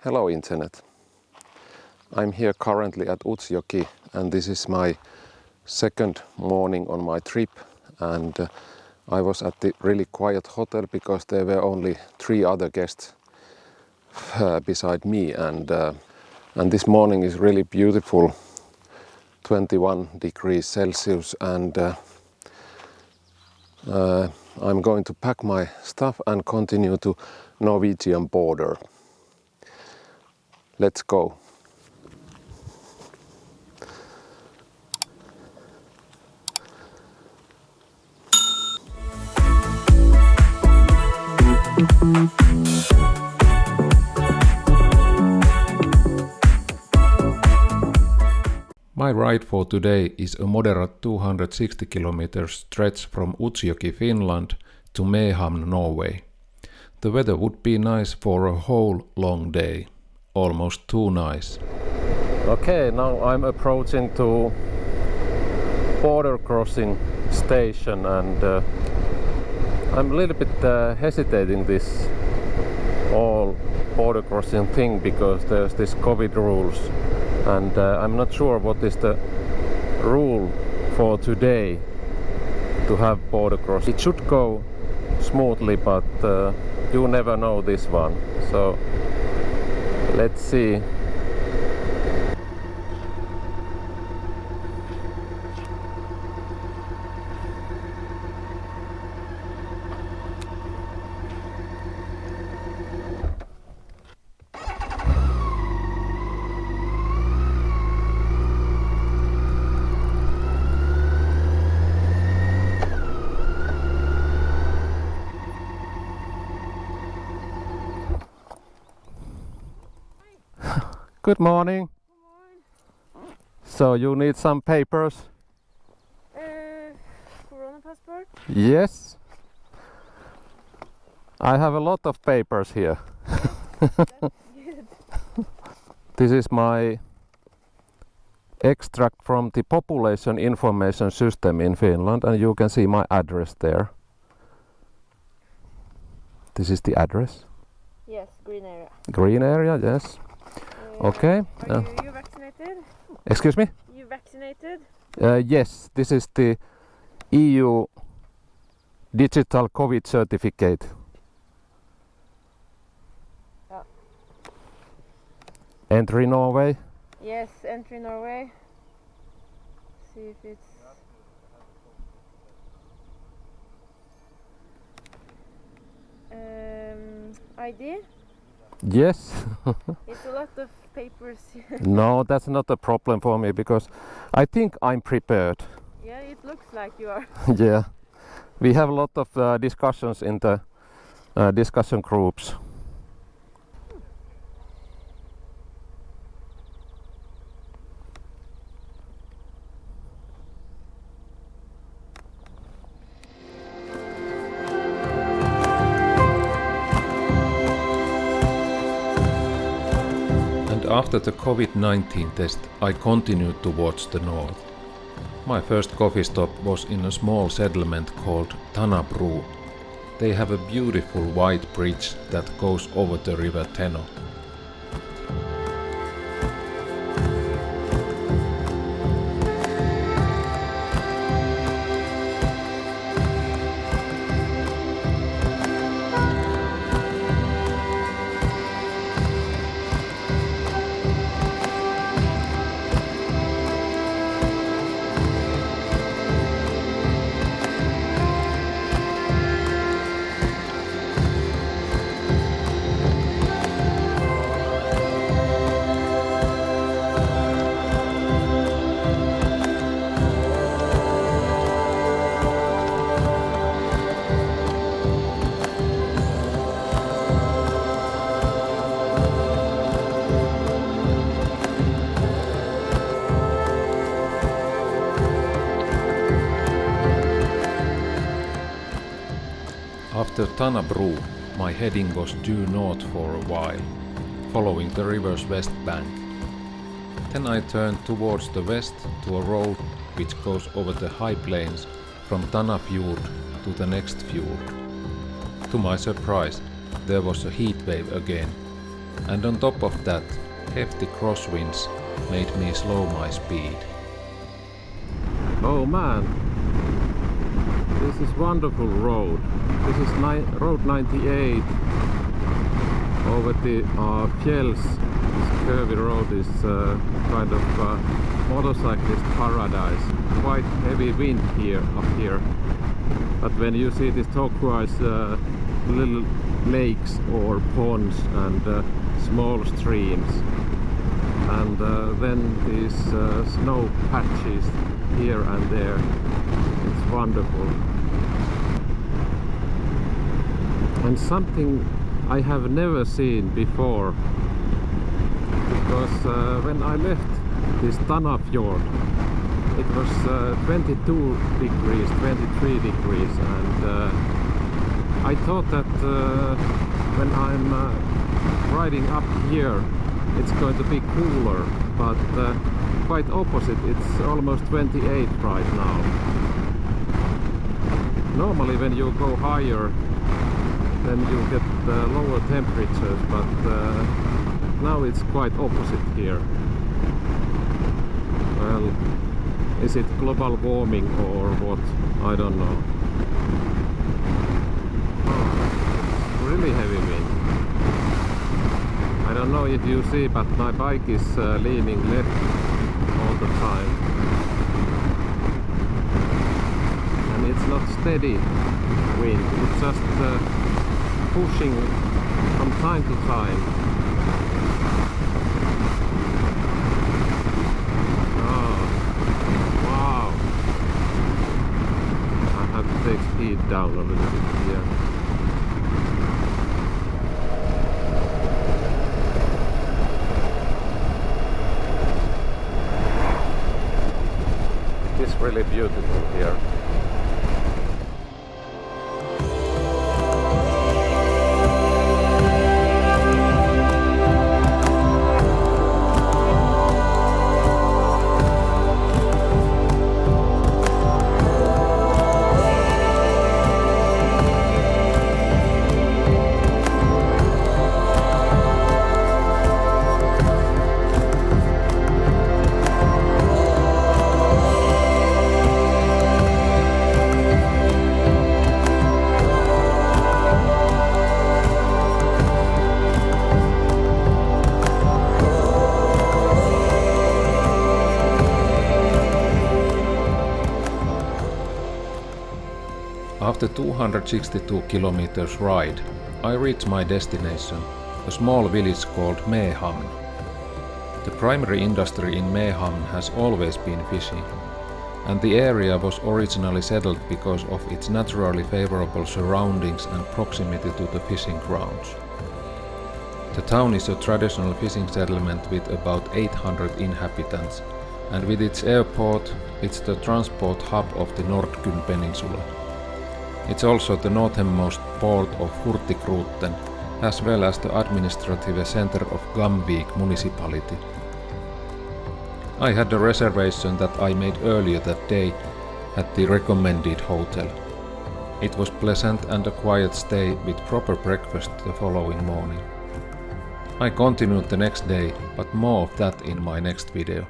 Hello Internet. I'm here currently at Utsjoki and this is my second morning on my trip, and I was at the really quiet hotel because there were only 3 other guests beside me, and this morning is really beautiful, 21 degrees Celsius, and I'm going to pack my stuff and continue to Norwegian border. Let's go. My ride for today is a moderate 260 km stretch from Utsjoki, Finland to Mehamn, Norway. The weather would be nice for a whole long day, almost too nice. Okay, now I'm approaching to border crossing station, and I'm a little bit hesitating this all border crossing thing because there's this COVID rules. And I'm not sure what is the rule for today to have border crossing. It should go smoothly, but you never know this one. So let's see. Good morning. Good morning. So you need some papers? Corona passport? Yes. I have a lot of papers here. That's good. This is my extract from the population information system in Finland, and you can see my address there. This is the address. Yes, green area. Green area, yes. Okay. Are you vaccinated? Excuse me? You vaccinated? Yes, this is the EU digital COVID certificate. Yeah. Entry Norway. Yes, entry Norway. See if it's... ID? Yes. It's a lot of papers. No, that's not a problem for me because I think I'm prepared. Yeah, it looks like you are. Yeah. We have a lot of discussions in the discussion groups. After the COVID-19 test, I continued towards the north. My first coffee stop was in a small settlement called Tanabro. They have a beautiful white bridge that goes over the river Teno. After Tanabro, my heading was due north for a while, following the river's west bank. Then I turned towards the west to a road which goes over the high plains from Tanafjord to the next fjord. To my surprise, there was a heat wave again. and on top of that, hefty crosswinds made me slow my speed. Oh man, this is wonderful road. This is road 98 over the Fjälls. This curvy road is kind of motorcyclist paradise. Quite heavy wind here up here. But when you see these turquoise little lakes or ponds and small streams, and then these snow patches here and there, it's wonderful. And something I have never seen before, because when I left this Tanafjord, it was 22 degrees, 23 degrees, and I thought that when I'm riding up here it's going to be cooler, but quite opposite, it's almost 28 right now. Normally when you go higher then you get lower temperatures, but now it's quite opposite here. Well, is it global warming or what? I don't know. Oh, it's really heavy wind. I don't know if you see, but my bike is leaning left all the time. And it's not steady wind, it's just pushing from time to time. Take speed down a little bit here. It's really beautiful here. After 262 kilometers ride, I reached my destination, a small village called Mehamn. The primary industry in Mehamn has always been fishing, and the area was originally settled because of its naturally favorable surroundings and proximity to the fishing grounds. The town is a traditional fishing settlement with about 800 inhabitants, and with its airport, it's the transport hub of the Nordkyn Peninsula. It's also the northernmost port of Hurtigruten, as well as the administrative center of Gamvik municipality. I had a reservation that I made earlier that day at the recommended hotel. It was pleasant and a quiet stay with proper breakfast the following morning. I continued the next day, but more of that in my next video.